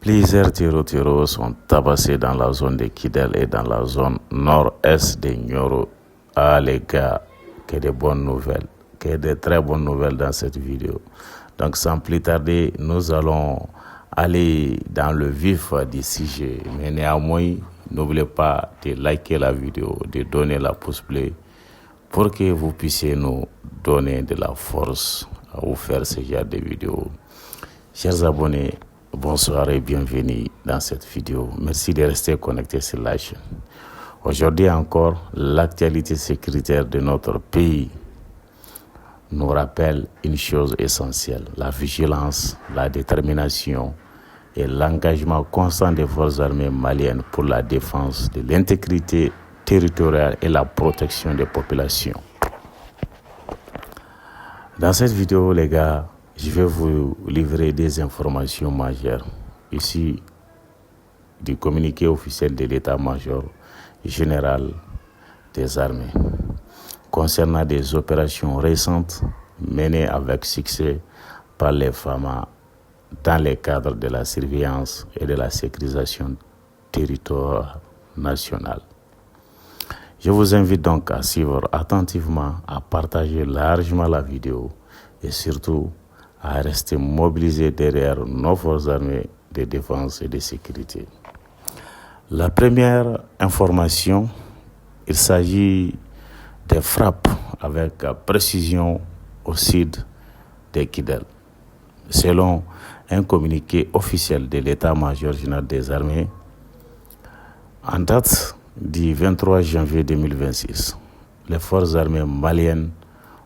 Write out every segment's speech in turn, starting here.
Plusieurs tirs sont tabassés dans la zone de Kidal et dans la zone nord-est de Nioro. Ah les gars, que de bonnes nouvelles, que de très bonnes nouvelles dans cette vidéo. Donc sans plus tarder, nous allons aller dans le vif du sujet. Mais néanmoins, n'oubliez pas de liker la vidéo, de donner la pouce bleu pour que vous puissiez nous donner de la force à vous faire ce genre de vidéos. Chers abonnés, bonsoir et bienvenue dans cette vidéo. Merci de rester connectés sur la chaîne. Aujourd'hui encore, l'actualité sécuritaire de notre pays nous rappelle une chose essentielle, la vigilance, la détermination et l'engagement constant des forces armées maliennes pour la défense de l'intégrité territoriale et la protection des populations. Dans cette vidéo, les gars, je vais vous livrer des informations majeures ici du communiqué officiel de l'état-major général des armées concernant des opérations récentes menées avec succès par les FAMA dans le cadre de la surveillance et de la sécurisation territoriale nationale. Je vous invite donc à suivre attentivement, à partager largement la vidéo et surtout à rester mobilisé derrière nos forces armées de défense et de sécurité. La première information, il s'agit des frappes avec précision au sud de Kidal. Selon un communiqué officiel de l'état-major général des armées, en date du 23 janvier 2026, les forces armées maliennes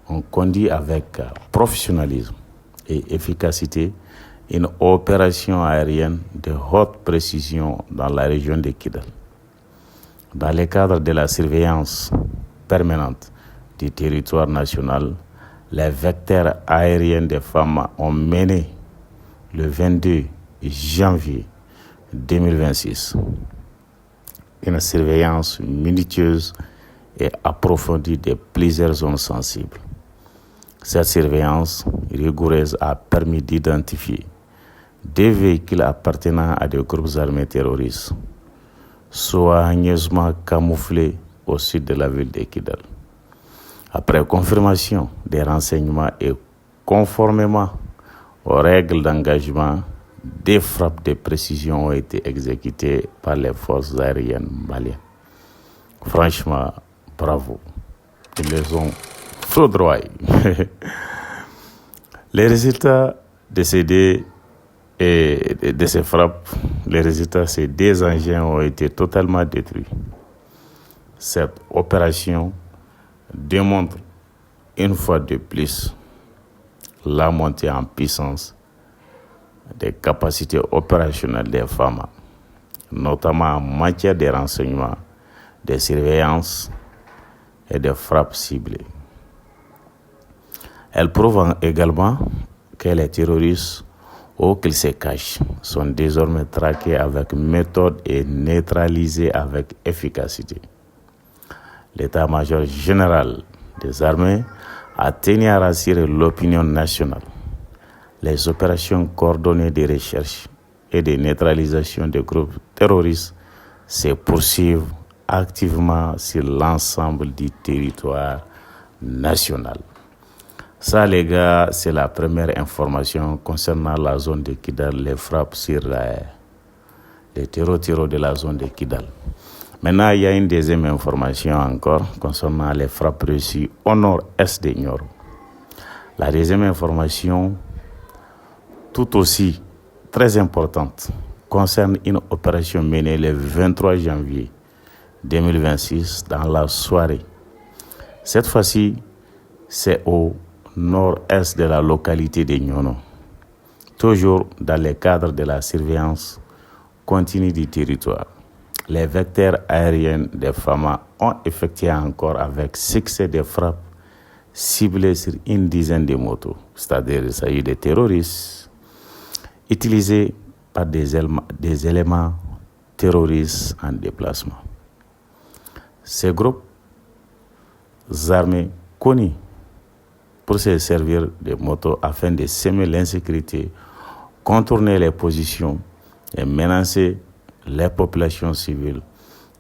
ont conduit avec professionnalisme et efficacité une opération aérienne de haute précision dans la région de Kidal. Dans le cadre de la surveillance permanente du territoire national, les vecteurs aériens des femmes ont mené le 22 janvier 2026 une surveillance minutieuse et approfondie de plusieurs zones sensibles. Cette surveillance rigoureuse a permis d'identifier des véhicules appartenant à des groupes armés terroristes, soigneusement camouflés au sud de la ville de Kidal. Après confirmation des renseignements et conformément aux règles d'engagement, des frappes de précision ont été exécutées par les forces aériennes maliennes. Franchement, bravo. Ils les ont foudroyés. Les résultats de ces frappes, les résultats, ces deux engins ont été totalement détruits. Cette opération démontre une fois de plus la montée en puissance des capacités opérationnelles des FAMA, notamment en matière de renseignement, de surveillance et de frappes ciblées. Elle prouve également que les terroristes, où qu'ils se cachent, sont désormais traqués avec méthode et neutralisés avec efficacité. L'état-major général des armées a tenu à rassurer l'opinion nationale. Les opérations coordonnées de recherche et de neutralisation des groupes terroristes se poursuivent activement sur l'ensemble du territoire national. Ça, les gars, c'est la première information concernant la zone de Kidal, les frappes sur les terreaux de la zone de Kidal. Maintenant, il y a une deuxième information encore concernant les frappes reçues au nord-est de Nioro. La deuxième information, tout aussi très importante, concerne une opération menée le 23 janvier 2026 dans la soirée. Cette fois-ci, c'est au nord-est de la localité de Nyono, toujours dans le cadre de la surveillance continue du territoire. Les vecteurs aériens des FAMA ont effectué encore avec succès des frappes ciblées sur une dizaine de motos, c'est-à-dire il s'agit des terroristes utilisés par des éléments terroristes en déplacement. Ces groupes armés connus pour se servir de motos afin de semer l'insécurité, contourner les positions et menacer les populations civiles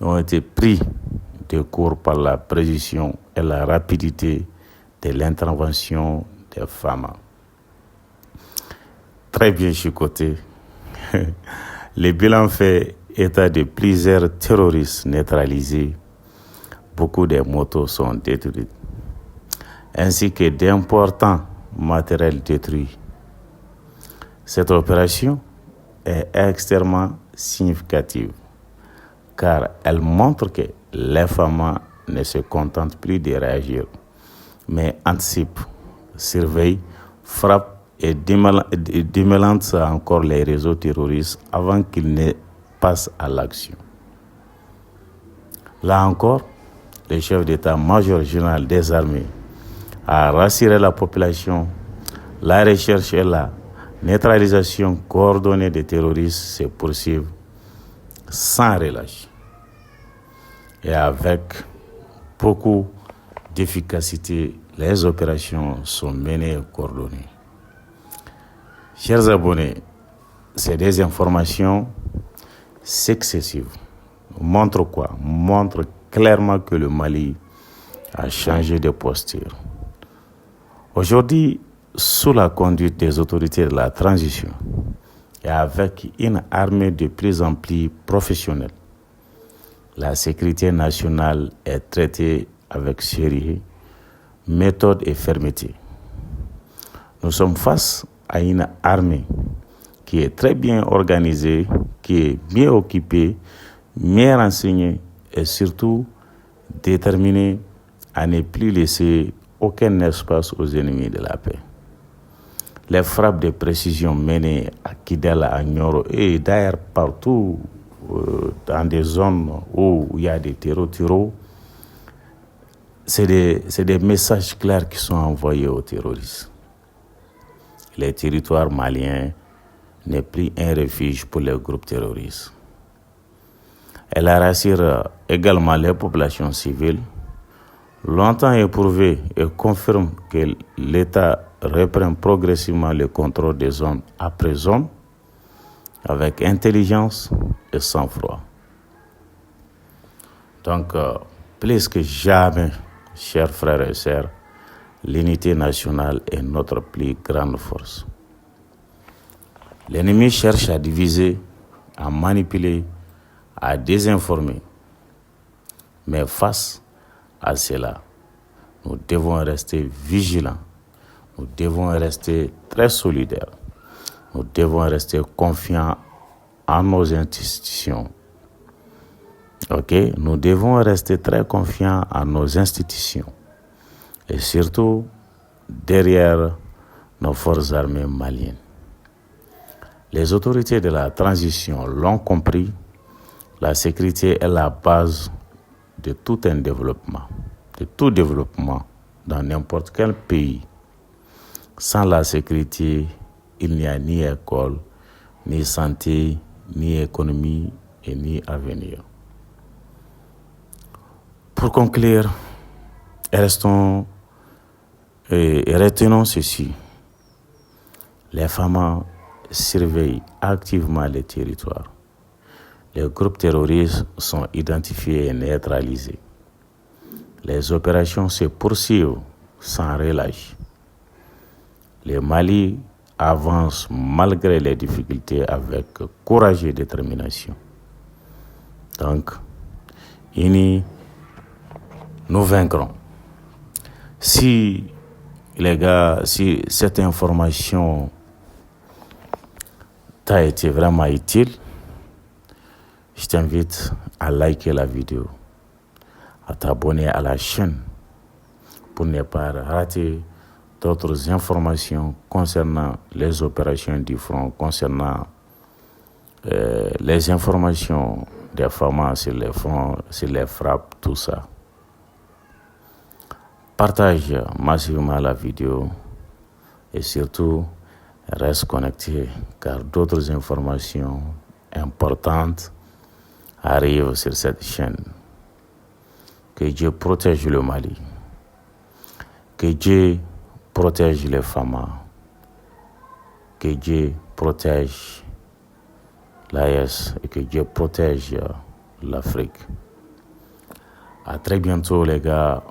ont été pris de court par la précision et la rapidité de l'intervention des femmes. Très bien chicoté. Le bilan fait état de plusieurs terroristes neutralisés. Beaucoup de motos sont détruites, ainsi que d'importants matériels détruits. Cette opération est extrêmement significative car elle montre que les femmes ne se contentent plus de réagir, mais anticipent, surveillent, frappent et démêlent encore les réseaux terroristes avant qu'ils ne passent à l'action. Là encore, le chef d'état-major général des armées a rassuré la population. La recherche et la neutralisation coordonnée des terroristes se poursuivent sans relâche et avec beaucoup d'efficacité. Les opérations sont menées et coordonnées. Chers abonnés, ces désinformations successives montrent quoi? Montrent clairement que le Mali a changé de posture. Aujourd'hui, sous la conduite des autorités de la transition et avec une armée de plus en plus professionnelle, la sécurité nationale est traitée avec sérieux, méthode et fermeté. Nous sommes face à une armée qui est très bien organisée, qui est bien occupée, bien renseignée et surtout déterminée à ne plus laisser aucun espace aux ennemis de la paix. Les frappes de précision menées à Kidal, à Nioro et d'ailleurs partout dans des zones où il y a des terreaux, c'est des messages clairs qui sont envoyés aux terroristes. Le territoire malien n'est plus un refuge pour les groupes terroristes. Elle rassure également les populations civiles, longtemps éprouvées, et confirme que l'État reprend progressivement le contrôle des zones après zone avec intelligence et sang-froid. Donc, plus que jamais, chers frères et sœurs, l'unité nationale est notre plus grande force. L'ennemi cherche à diviser, à manipuler, à désinformer. Mais face à cela, nous devons rester vigilants. Nous devons rester très solidaires. Nous devons rester confiants en nos institutions. Ok? Nous devons rester très confiants en nos institutions. Et surtout, derrière nos forces armées maliennes. Les autorités de la transition l'ont compris, la sécurité est la base de tout un développement, de tout développement dans n'importe quel pays. Sans la sécurité, il n'y a ni école, ni santé, ni économie et ni avenir. Pour conclure, retenons ceci. Les femmes surveillent activement les territoires. Les groupes terroristes sont identifiés et neutralisés. Les opérations se poursuivent sans relâche. Le Mali avance malgré les difficultés avec courage et détermination. Donc, unis, nous vaincrons. Si cette information t'a été vraiment utile, je t'invite à liker la vidéo, à t'abonner à la chaîne pour ne pas rater d'autres informations concernant les opérations du front, concernant les informations des femmes sur les fronts, sur les frappes, tout ça. Partage massivement la vidéo et surtout reste connecté car d'autres informations importantes arrivent sur cette chaîne. Que Dieu protège le Mali. Que Dieu protège les femmes. Que Dieu protège l'AES et que Dieu protège l'Afrique. À très bientôt les gars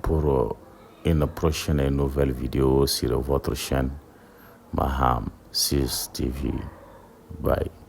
pour une prochaine et nouvelle vidéo sur votre chaîne Maham 6 TV. Bye.